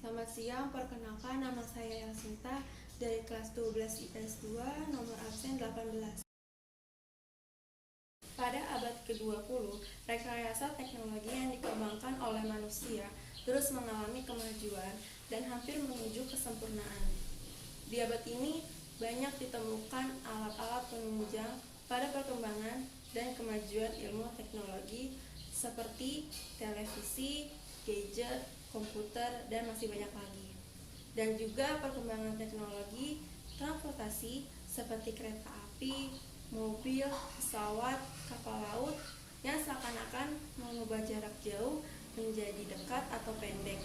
Selamat siang, perkenalkan nama saya Yasinta dari kelas 12 IPS 2, nomor absen 18. Pada abad ke-20, rekayasa teknologi yang dikembangkan oleh manusia terus mengalami kemajuan dan hampir menuju kesempurnaan. Di abad ini, banyak ditemukan alat-alat penunjang pada perkembangan dan kemajuan ilmu teknologi seperti televisi, gadget, komputer, dan masih banyak lagi. Dan juga perkembangan teknologi transportasi seperti kereta api, mobil, pesawat, kapal laut yang seakan-akan mengubah jarak jauh menjadi dekat atau pendek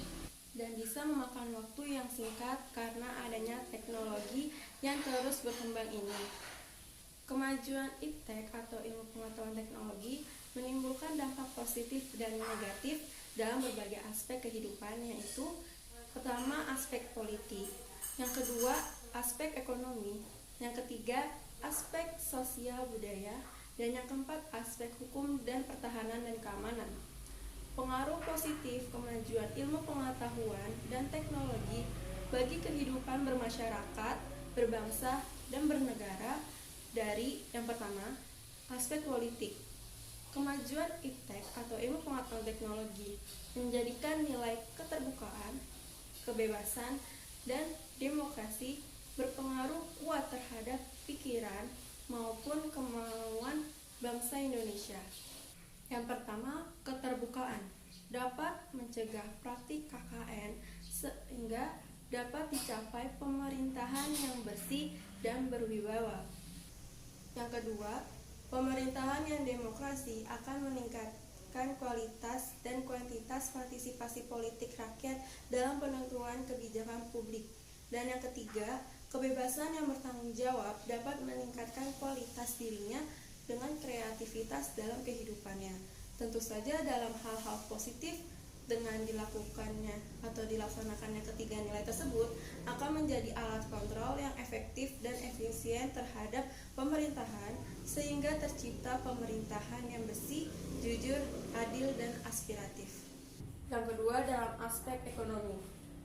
dan bisa memakan waktu yang singkat karena adanya teknologi yang terus berkembang ini. Kemajuan iptek atau ilmu pengetahuan teknologi menimbulkan dampak positif dan negatif dalam berbagai aspek kehidupan, yaitu pertama aspek politik, yang kedua aspek ekonomi, yang ketiga aspek sosial budaya, dan yang keempat aspek hukum dan pertahanan dan keamanan. Pengaruh positif kemajuan ilmu pengetahuan dan teknologi bagi kehidupan bermasyarakat, berbangsa, dan bernegara dari yang pertama, aspek politik. Kemajuan iptek atau ilmu pengetahuan teknologi menjadikan nilai keterbukaan, kebebasan, dan demokrasi berpengaruh kuat terhadap pikiran maupun kemauan bangsa Indonesia. Yang pertama, keterbukaan dapat mencegah praktik KKN sehingga dapat dicapai pemerintahan yang bersih dan berwibawa. Yang kedua, pemerintahan yang demokrasi akan meningkatkan kualitas dan kuantitas partisipasi politik rakyat dalam penentuan kebijakan publik. Dan yang ketiga, kebebasan yang bertanggung jawab dapat meningkatkan kualitas dirinya dengan kreativitas dalam kehidupannya. Tentu saja dalam hal-hal positif dengan dilakukannya atau dilaksanakannya ketiga nilai tersebut akan menjadi alat kontrol yang efektif dan efisien terhadap pemerintahan sehingga tercipta pemerintahan yang bersih, jujur, adil, dan aspiratif. Yang kedua, dalam aspek ekonomi.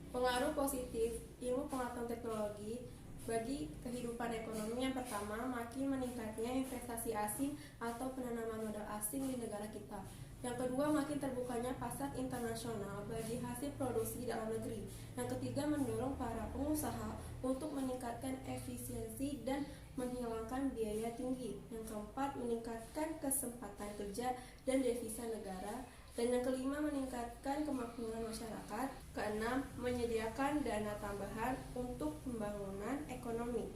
Pengaruh positif ilmu pengetahuan teknologi bagi kehidupan ekonomi, yang pertama, makin meningkatnya investasi asing atau penanaman modal asing di negara kita. Yang kedua, makin terbukanya pasar internasional bagi hasil produksi dalam negeri. Yang ketiga, mendorong para pengusaha untuk meningkatkan efisiensi dan menghilangkan biaya tinggi. Yang keempat, meningkatkan kesempatan kerja dan devisa negara. Dan yang kelima, meningkatkan kemakmuran masyarakat. Keenam, menyediakan dana tambahan untuk pembangunan ekonomi.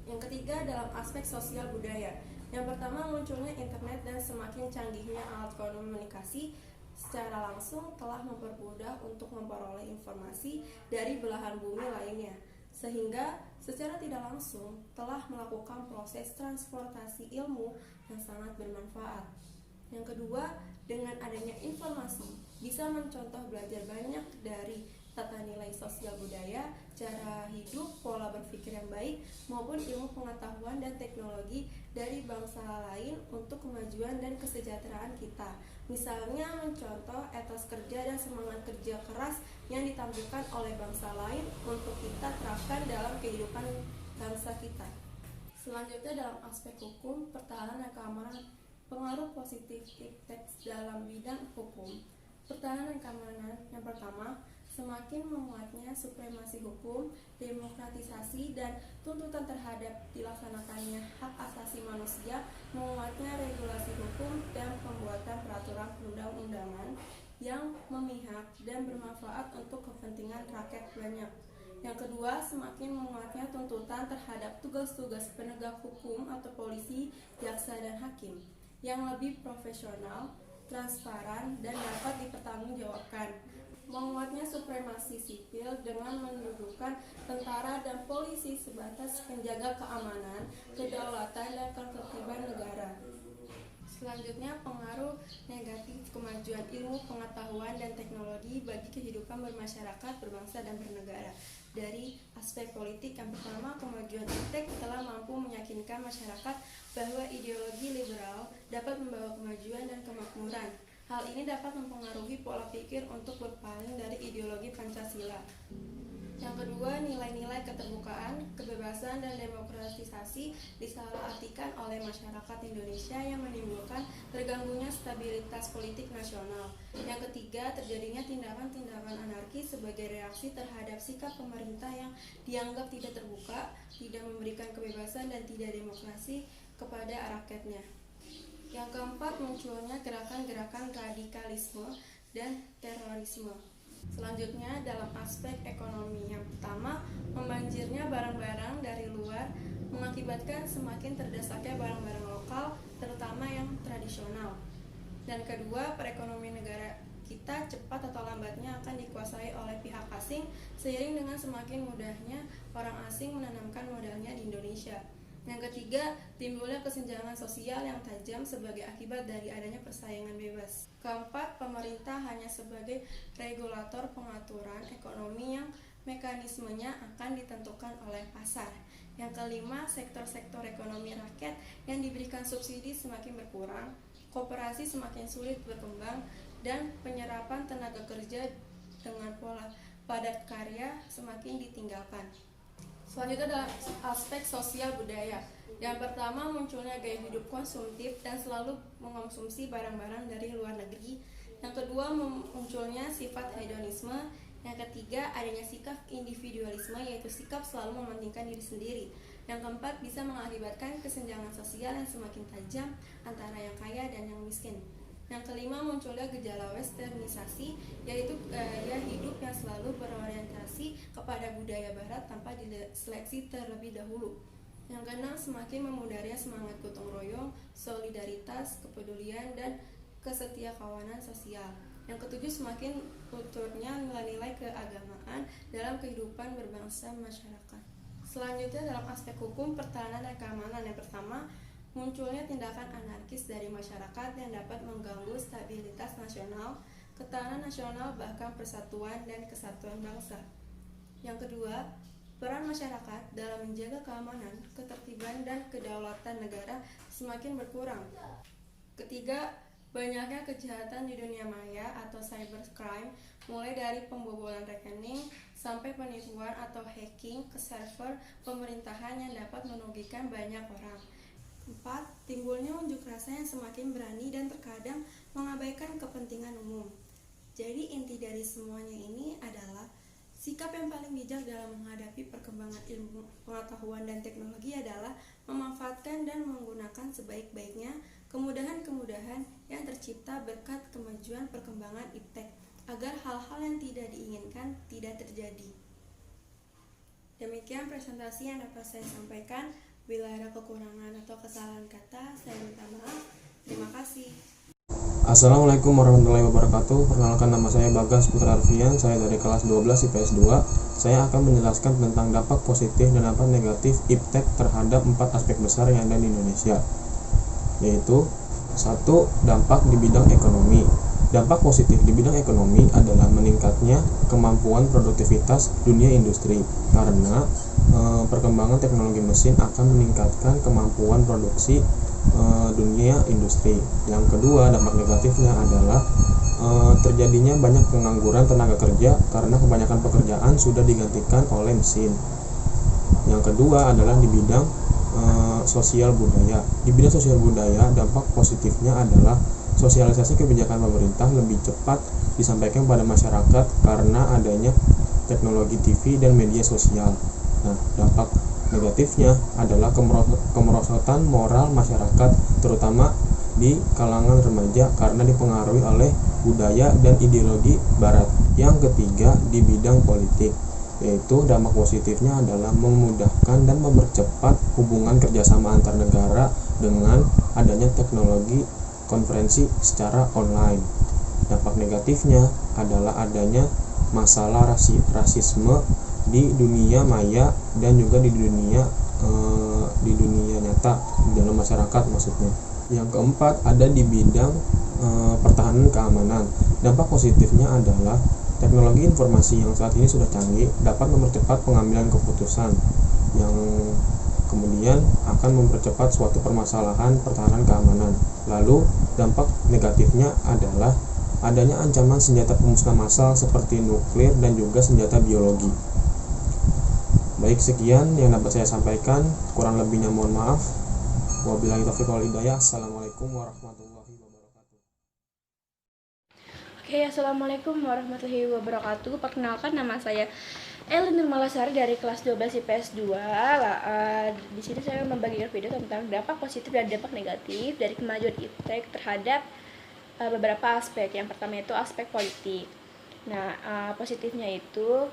Yang ketiga, dalam aspek sosial budaya. Yang pertama, munculnya internet dan semakin canggihnya alat komunikasi secara langsung telah mempermudah untuk memperoleh informasi dari belahan bumi lainnya, sehingga secara tidak langsung telah melakukan proses transportasi ilmu yang sangat bermanfaat. Yang kedua, dengan adanya informasi bisa mencontoh belajar banyak dari tata nilai sosial budaya, cara hidup, pola berpikir yang baik, maupun ilmu pengetahuan dan teknologi dari bangsa lain untuk kemajuan dan kesejahteraan kita. Misalnya mencontoh etos kerja dan semangat kerja keras yang ditampilkan oleh bangsa lain untuk kita terapkan dalam kehidupan bangsa kita. Selanjutnya, dalam aspek hukum, pertahanan, dan keamanan. Pengaruh positif iptek dalam bidang hukum, pertahanan, dan keamanan. Yang pertama, semakin menguatnya supremasi hukum, demokratisasi, dan tuntutan terhadap dilaksanakannya hak asasi manusia, menguatnya regulasi hukum, dan pembuatan peraturan perundang-undangan yang memihak dan bermanfaat untuk kepentingan rakyat banyak. Yang kedua, semakin menguatnya tuntutan terhadap tugas-tugas penegak hukum atau polisi, jaksa, dan hakim yang lebih profesional, transparan, dan dapat dipertanggungjawabkan. Menguatnya supremasi sipil dengan mendudukan tentara dan polisi sebatas penjaga keamanan, kedaulatan, dan ketertiban negara. Selanjutnya, pengaruh negatif kemajuan ilmu pengetahuan dan teknologi bagi kehidupan bermasyarakat, berbangsa, dan bernegara. Dari aspek politik, yang pertama, kemajuan iptek telah mampu meyakinkan masyarakat bahwa ideologi liberal dapat membawa kemajuan dan kemakmuran. Hal ini dapat mempengaruhi pola pikir untuk berpaling dari ideologi Pancasila. Yang kedua, nilai-nilai keterbukaan, kebebasan, dan demokratisasi disalahartikan oleh masyarakat Indonesia yang menimbulkan terganggunya stabilitas politik nasional. Yang ketiga, terjadinya tindakan-tindakan anarkis sebagai reaksi terhadap sikap pemerintah yang dianggap tidak terbuka, tidak memberikan kebebasan, dan tidak demokrasi kepada rakyatnya. Yang keempat, munculnya gerakan-gerakan radikalisme dan terorisme. Selanjutnya, dalam aspek ekonomi, yang pertama, membanjirnya barang-barang dari luar mengakibatkan semakin terdesaknya barang-barang lokal, terutama yang tradisional. Dan kedua, perekonomian negara kita cepat atau lambatnya akan dikuasai oleh pihak asing seiring dengan semakin mudahnya orang asing menanamkan modalnya di Indonesia. Yang ketiga, timbulnya kesenjangan sosial yang tajam sebagai akibat dari adanya persaingan bebas. Keempat, pemerintah hanya sebagai regulator pengaturan ekonomi yang mekanismenya akan ditentukan oleh pasar. Yang kelima, sektor-sektor ekonomi rakyat yang diberikan subsidi semakin berkurang, koperasi semakin sulit berkembang, dan penyerapan tenaga kerja dengan pola padat karya semakin ditinggalkan. Selanjutnya dalam aspek sosial budaya. Yang pertama, munculnya gaya hidup konsumtif dan selalu mengonsumsi barang-barang dari luar negeri. Yang kedua, munculnya sifat hedonisme. Yang ketiga, adanya sikap individualisme, yaitu sikap selalu mementingkan diri sendiri. Yang keempat, bisa mengakibatkan kesenjangan sosial yang semakin tajam antara yang kaya dan yang miskin. Yang kelima, munculnya gejala westernisasi, yaitu gaya hidup yang selalu berorientasi kepada budaya barat tanpa diseleksi terlebih dahulu. Yang keenam, semakin memudarnya semangat gotong royong, solidaritas, kepedulian, dan kesetiakawanan sosial. Yang ketujuh, semakin lunturnya nilai-nilai keagamaan dalam kehidupan berbangsa masyarakat. Selanjutnya dalam aspek hukum, pertahanan, dan keamanan. Yang pertama, munculnya tindakan anarkis dari masyarakat yang dapat mengganggu stabilitas nasional, ketahanan nasional, bahkan persatuan dan kesatuan bangsa. Yang kedua, peran masyarakat dalam menjaga keamanan, ketertiban, dan kedaulatan negara semakin berkurang. Ketiga, banyaknya kejahatan di dunia maya atau cybercrime, mulai dari pembobolan rekening sampai penipuan atau hacking ke server pemerintahan yang dapat merugikan banyak orang. 4. Timbulnya unjuk rasa yang semakin berani dan terkadang mengabaikan kepentingan umum. Jadi inti dari semuanya ini adalah sikap yang paling bijak dalam menghadapi perkembangan ilmu pengetahuan dan teknologi adalah memanfaatkan dan menggunakan sebaik-baiknya kemudahan-kemudahan yang tercipta berkat kemajuan perkembangan iptek agar hal-hal yang tidak diinginkan tidak terjadi. Demikian presentasi yang dapat saya sampaikan. Bila ada kekurangan atau kesalahan kata, saya minta maaf. Terima kasih. Assalamualaikum warahmatullahi wabarakatuh. Perkenalkan, nama saya Bagas Putra Arfian. Saya dari kelas 12 IPS 2. Saya akan menjelaskan tentang dampak positif dan dampak negatif iptek terhadap 4 aspek besar yang ada di Indonesia, yaitu 1. Dampak di bidang ekonomi. Dampak positif di bidang ekonomi adalah meningkatnya kemampuan produktivitas dunia industri karena perkembangan teknologi mesin akan meningkatkan kemampuan produksi dunia industri. Yang kedua, dampak negatifnya adalah terjadinya banyak pengangguran tenaga kerja karena kebanyakan pekerjaan sudah digantikan oleh mesin. Yang kedua adalah di bidang sosial budaya. Di bidang sosial budaya, dampak positifnya adalah sosialisasi kebijakan pemerintah lebih cepat disampaikan pada masyarakat karena adanya teknologi TV dan media sosial. Nah, dampak negatifnya adalah kemerosotan moral masyarakat, terutama di kalangan remaja karena dipengaruhi oleh budaya dan ideologi barat. Yang ketiga, di bidang politik, yaitu dampak positifnya adalah memudahkan dan mempercepat hubungan kerjasama antar negara dengan adanya teknologi konferensi secara online. Dampak negatifnya adalah adanya masalah rasisme di dunia maya dan juga di dunia nyata, di dalam masyarakat maksudnya. Yang keempat, ada di bidang pertahanan keamanan. Dampak positifnya adalah teknologi informasi yang saat ini sudah canggih dapat mempercepat pengambilan keputusan yang kemudian akan mempercepat suatu permasalahan pertahanan keamanan. Lalu dampak negatifnya adalah adanya ancaman senjata pemusnah massal seperti nuklir dan juga senjata biologi. Baik, sekian yang dapat saya sampaikan, kurang lebihnya mohon maaf. Wabillahi taufiq wal hidayah. Assalamualaikum warahmatullahi wabarakatuh. Oke, assalamualaikum warahmatullahi wabarakatuh. Perkenalkan, nama saya Elin Nurmalasari dari kelas 12 IPS 2. Di sini saya membagikan video tentang dampak positif dan dampak negatif dari kemajuan iptek terhadap beberapa aspek. Yang pertama itu aspek politik. Nah, positifnya itu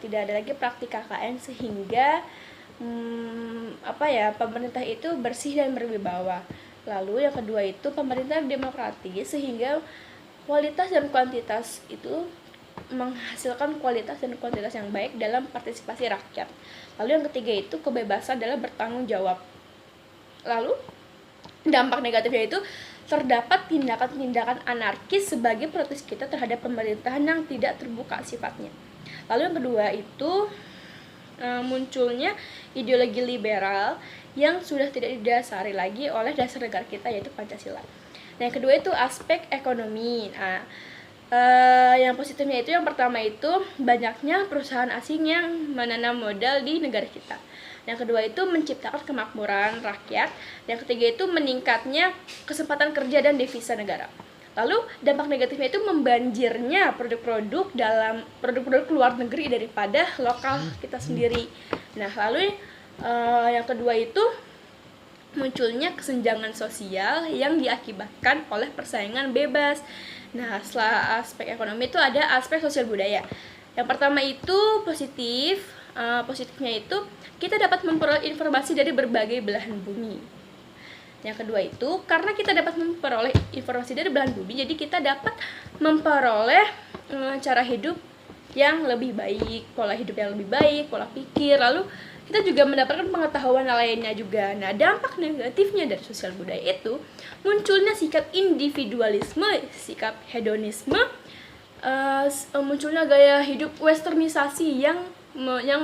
tidak ada lagi praktik KKN sehingga pemerintah itu bersih dan berwibawa. Lalu yang kedua itu pemerintah demokratis sehingga kualitas dan kuantitas itu menghasilkan kualitas dan kuantitas yang baik dalam partisipasi rakyat. Lalu yang ketiga itu kebebasan dalam bertanggung jawab. Lalu dampak negatifnya itu terdapat tindakan-tindakan anarkis sebagai protes kita terhadap pemerintahan yang tidak terbuka sifatnya. Lalu yang kedua itu munculnya ideologi liberal yang sudah tidak didasari lagi oleh dasar negara kita, yaitu Pancasila. Nah, yang kedua itu aspek ekonomi. Nah, yang positifnya itu yang pertama itu banyaknya perusahaan asing yang menanam modal di negara kita. Yang kedua itu menciptakan kemakmuran rakyat. Yang ketiga itu meningkatnya kesempatan kerja dan devisa negara. Lalu dampak negatifnya itu membanjirnya produk-produk luar negeri daripada lokal kita sendiri. Nah, lalu yang kedua itu munculnya kesenjangan sosial yang diakibatkan oleh persaingan bebas. Nah, setelah aspek ekonomi itu ada aspek sosial budaya. Yang pertama itu positifnya itu kita dapat memperoleh informasi dari berbagai belahan bumi. Yang kedua itu karena kita dapat memperoleh informasi dari belahan bumi, jadi kita dapat memperoleh cara hidup yang lebih baik, pola hidup yang lebih baik, pola pikir. Lalu kita juga mendapatkan pengetahuan lainnya juga. Nah, dampak negatifnya dari sosial budaya itu munculnya sikap individualisme, sikap hedonisme, munculnya gaya hidup westernisasi yang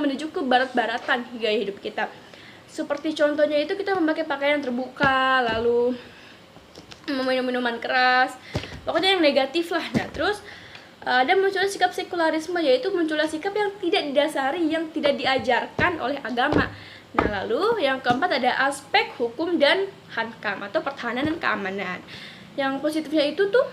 menuju ke barat-baratan gaya hidup kita. Seperti contohnya itu kita memakai pakaian terbuka, lalu meminum minuman keras, pokoknya yang negatif lah. Nah, terus ada munculnya sikap sekularisme, yaitu munculnya sikap yang tidak didasari, yang tidak diajarkan oleh agama. Nah, lalu yang keempat ada aspek hukum dan hankam atau pertahanan dan keamanan. Yang positifnya itu tuh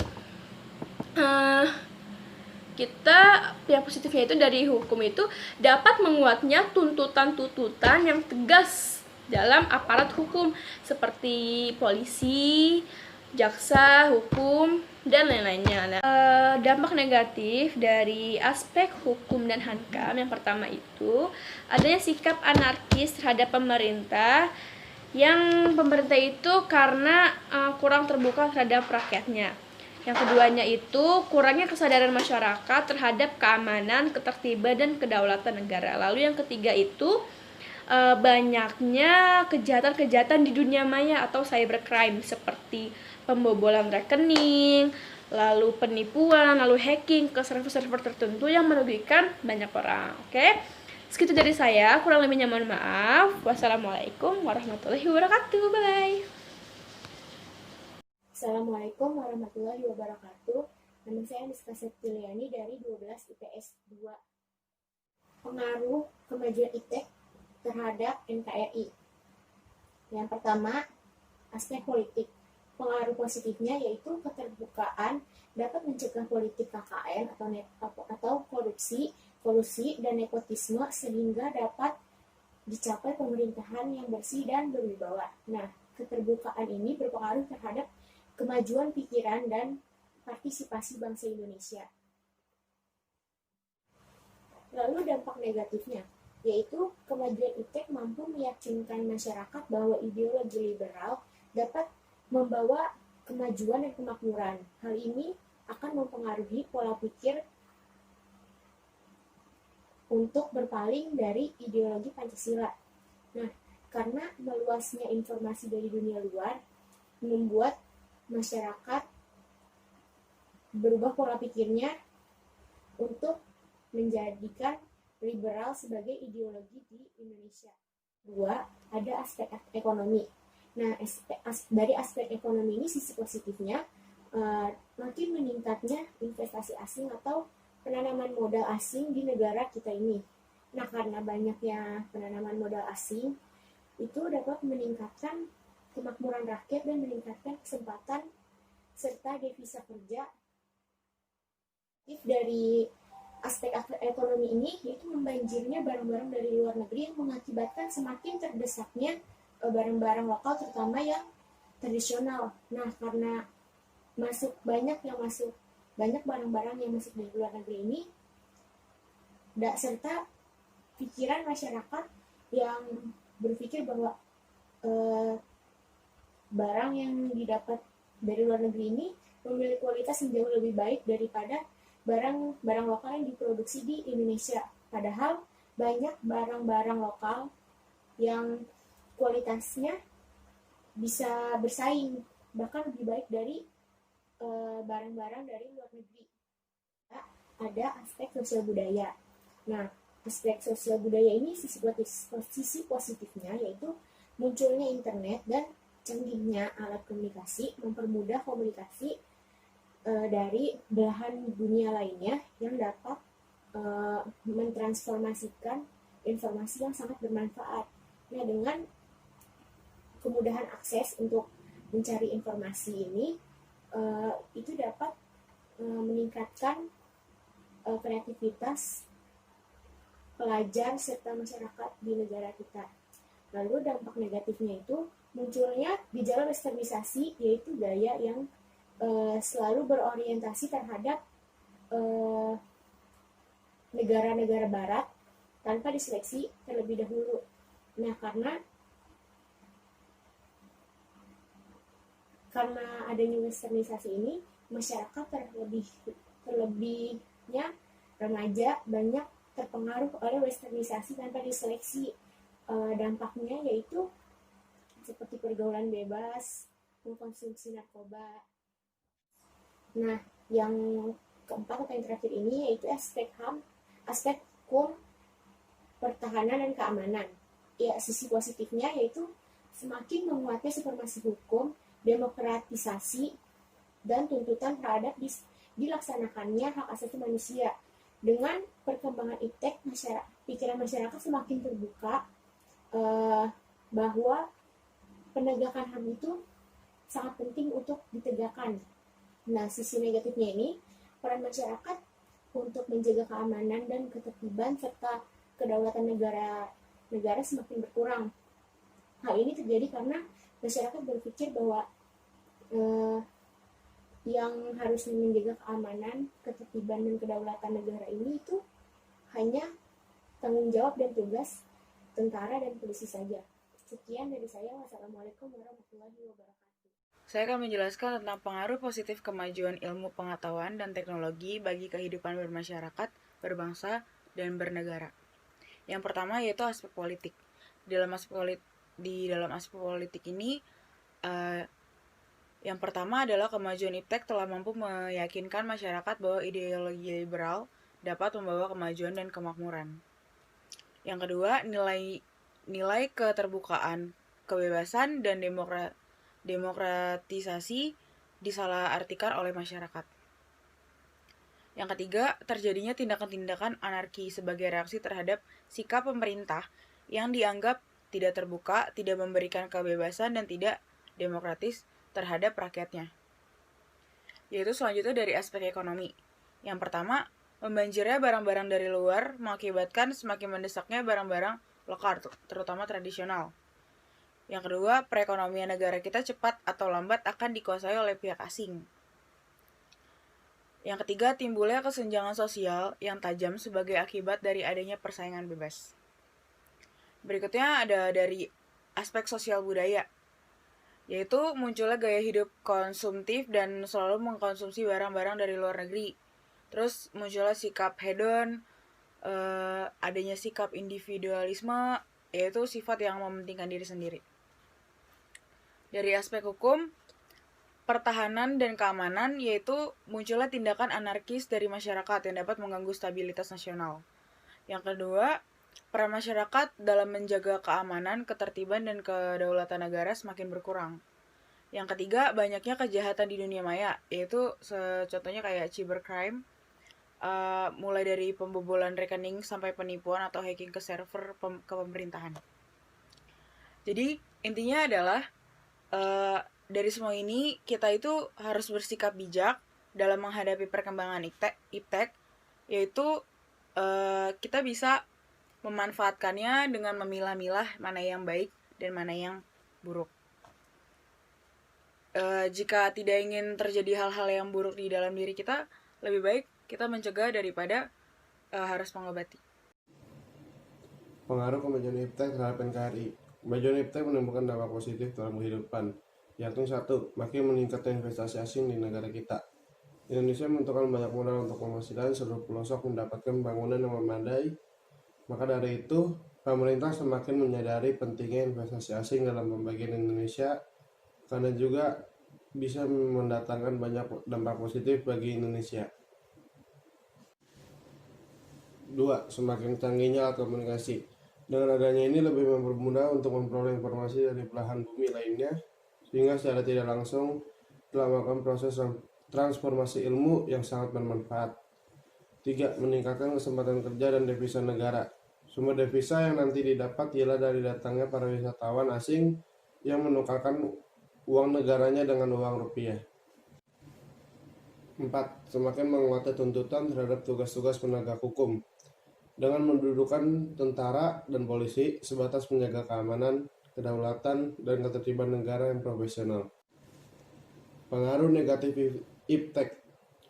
yang positifnya itu dari hukum itu dapat menguatnya tuntutan-tuntutan yang tegas dalam aparat hukum seperti polisi, jaksa, hukum, dan lain-lainnya. Nah, dampak negatif dari aspek hukum dan hankam yang pertama itu adanya sikap anarkis terhadap pemerintah, yang pemerintah itu karena kurang terbuka terhadap rakyatnya. Yang keduanya itu kurangnya kesadaran masyarakat terhadap keamanan, ketertiban, dan kedaulatan negara. Lalu yang ketiga itu banyaknya kejahatan-kejahatan di dunia maya atau cybercrime seperti pembobolan rekening, lalu penipuan, lalu hacking ke server-server tertentu yang merugikan banyak orang. Oke, segitu dari saya, kurang lebihnya mohon maaf. Wassalamualaikum warahmatullahi wabarakatuh. Bye. Assalamualaikum warahmatullahi wabarakatuh. Nama saya Niska Septiliani dari 12 IPS 2. Pengaruh kemajuan iptek terhadap NKRI. Yang pertama, aspek politik. Pengaruh positifnya yaitu keterbukaan dapat mencegah politik KKN atau korupsi, kolusi, dan nepotisme sehingga dapat dicapai pemerintahan yang bersih dan berwibawa. Nah, keterbukaan ini berpengaruh terhadap kemajuan pikiran dan partisipasi bangsa Indonesia. Lalu dampak negatifnya, yaitu kemajuan iptek mampu meyakinkan masyarakat bahwa ideologi liberal dapat membawa kemajuan dan kemakmuran. Hal ini akan mempengaruhi pola pikir untuk berpaling dari ideologi Pancasila. Nah, karena meluasnya informasi dari dunia luar membuat masyarakat berubah pola pikirnya untuk menjadikan liberal sebagai ideologi di Indonesia. Dua, ada aspek ekonomi. Nah, dari aspek ekonomi ini sisi positifnya makin meningkatnya investasi asing atau penanaman modal asing di negara kita ini. Nah, karena banyaknya penanaman modal asing, itu dapat meningkatkan kemakmuran rakyat dan meningkatkan kesempatan serta devisa kerja. Dari aspek ekonomi ini, yaitu membanjirnya barang-barang dari luar negeri yang mengakibatkan semakin terdesaknya barang-barang lokal, terutama yang tradisional. Nah, karena banyak barang-barang yang masuk dari luar negeri ini, serta pikiran masyarakat yang berpikir bahwa barang yang didapat dari luar negeri ini memiliki kualitas yang jauh lebih baik daripada barang lokal yang diproduksi di Indonesia. Padahal banyak barang-barang lokal yang kualitasnya bisa bersaing, bahkan lebih baik dari barang-barang dari luar negeri. Ada aspek sosial budaya. Nah, aspek sosial budaya ini sisi positifnya yaitu munculnya internet dan canggihnya alat komunikasi mempermudah komunikasi dari belahan dunia lainnya yang dapat mentransformasikan informasi yang sangat bermanfaat. Nah, dengan kemudahan akses untuk mencari informasi ini, itu dapat meningkatkan kreativitas pelajar serta masyarakat di negara kita. Lalu dampak negatifnya itu munculnya gejala westernisasi, yaitu gaya yang selalu berorientasi terhadap negara-negara barat tanpa diseleksi terlebih dahulu. Nah, karena adanya westernisasi ini, masyarakat terlebihnya remaja banyak terpengaruh oleh westernisasi tanpa diseleksi. Dampaknya yaitu seperti pergaulan bebas, mengkonsumsi narkoba. Nah, yang keempat atau yang terakhir ini yaitu aspek hukum, pertahanan dan keamanan. Ya, sisi positifnya yaitu semakin menguatnya supremasi hukum, demokratisasi, dan tuntutan terhadap dilaksanakannya hak asasi manusia. Dengan perkembangan iptek, pikiran masyarakat semakin terbuka bahwa penegakan HAM itu sangat penting untuk ditegakkan. Nah, sisi negatifnya ini, peran masyarakat untuk menjaga keamanan dan ketertiban serta kedaulatan negara semakin berkurang. Hal ini terjadi karena masyarakat berpikir bahwa yang harus menjaga keamanan, ketertiban, dan kedaulatan negara ini itu hanya tanggung jawab dan tugas tentara dan polisi saja. Sekian dari saya. Wassalamualaikum warahmatullahi wabarakatuh. Saya akan menjelaskan tentang pengaruh positif kemajuan ilmu pengetahuan dan teknologi bagi kehidupan bermasyarakat, berbangsa, dan bernegara. Yang pertama yaitu aspek politik. Di dalam aspek politik ini, yang pertama adalah kemajuan iptek telah mampu meyakinkan masyarakat bahwa ideologi liberal dapat membawa kemajuan dan kemakmuran. Yang kedua, nilai keterbukaan, kebebasan, dan demokratisasi disalahartikan oleh masyarakat. Yang ketiga, terjadinya tindakan-tindakan anarki sebagai reaksi terhadap sikap pemerintah yang dianggap tidak terbuka, tidak memberikan kebebasan, dan tidak demokratis terhadap rakyatnya. Yaitu selanjutnya dari aspek ekonomi. Yang pertama, membanjirnya barang-barang dari luar mengakibatkan semakin mendesaknya barang-barang lokal, terutama tradisional. Yang kedua, perekonomian negara kita cepat atau lambat akan dikuasai oleh pihak asing. Yang ketiga, timbulnya kesenjangan sosial yang tajam sebagai akibat dari adanya persaingan bebas. Berikutnya ada dari aspek sosial budaya, yaitu munculnya gaya hidup konsumtif dan selalu mengkonsumsi barang-barang dari luar negeri. Terus munculnya sikap hedon, adanya sikap individualisme, yaitu sifat yang mementingkan diri sendiri. Dari aspek hukum, pertahanan dan keamanan, yaitu munculnya tindakan anarkis dari masyarakat yang dapat mengganggu stabilitas nasional. Yang kedua, peran masyarakat dalam menjaga keamanan, ketertiban, dan kedaulatan negara semakin berkurang. Yang ketiga, banyaknya kejahatan di dunia maya, yaitu contohnya kayak cybercrime, mulai dari pembobolan rekening sampai penipuan atau hacking ke server ke pemerintahan. Jadi intinya adalah dari semua ini kita itu harus bersikap bijak dalam menghadapi perkembangan iptek, yaitu kita bisa memanfaatkannya dengan memilah-milah mana yang baik dan mana yang buruk. Jika tidak ingin terjadi hal-hal yang buruk di dalam diri kita, lebih baik kita mencegah daripada harus mengobati. Pengaruh kemajuan iptek terhadap NKRI. Kemajuan iptek menemukan dampak positif dalam kehidupan, yakni 1. Makin meningkatnya investasi asing di negara kita. Indonesia membutuhkan banyak modal untuk memastikan seluruh pelosok mendapatkan bangunan yang memadai. Maka dari itu, pemerintah semakin menyadari pentingnya investasi asing dalam pembagian Indonesia, karena juga bisa mendatangkan banyak dampak positif bagi Indonesia. 2. Semakin canggihnya alat komunikasi. Dengan adanya ini lebih mempermudah untuk memperoleh informasi dari belahan bumi lainnya, sehingga secara tidak langsung telah melakukan proses transformasi ilmu yang sangat bermanfaat. 3. Meningkatkan kesempatan kerja dan devisa negara. Sumber devisa yang nanti didapat ialah dari datangnya para wisatawan asing yang menukarkan uang negaranya dengan uang rupiah. 4. Semakin menguatnya tuntutan terhadap tugas-tugas penegak hukum dengan mendudukan tentara dan polisi sebatas penjaga keamanan, kedaulatan, dan ketertiban negara yang profesional. Pengaruh negatif iptek,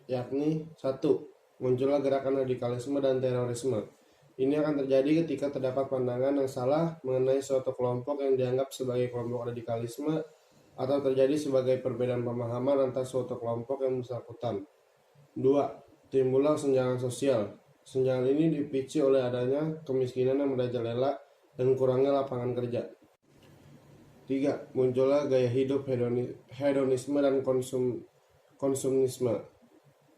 yakni 1. Munculnya gerakan radikalisme dan terorisme. Ini akan terjadi ketika terdapat pandangan yang salah mengenai suatu kelompok yang dianggap sebagai kelompok radikalisme atau terjadi sebagai perbedaan pemahaman antara suatu kelompok yang bersangkutan. 2. Timbullah kesenjangan sosial. Kesenjangan ini dipicu oleh adanya kemiskinan yang merajalela dan kurangnya lapangan kerja. 3. Munculnya gaya hidup hedonisme dan konsumisme.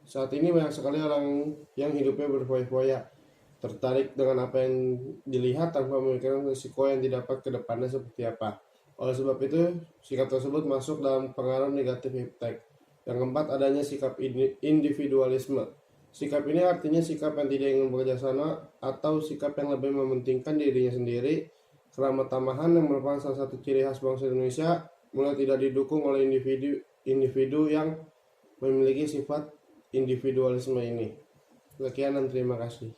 Saat ini banyak sekali orang yang hidupnya berfoya-foya, tertarik dengan apa yang dilihat tanpa memikirkan risiko yang didapat ke depannya seperti apa. Oleh sebab itu, sikap tersebut masuk dalam pengaruh negatif iptek. Yang keempat, adanya sikap individualisme. Sikap ini artinya sikap yang tidak ingin bekerja sama atau sikap yang lebih mementingkan dirinya sendiri. Keramat tamahan yang merupakan salah satu ciri khas bangsa Indonesia mulai tidak didukung oleh individu yang memiliki sifat individualisme ini. Sekian dan terima kasih.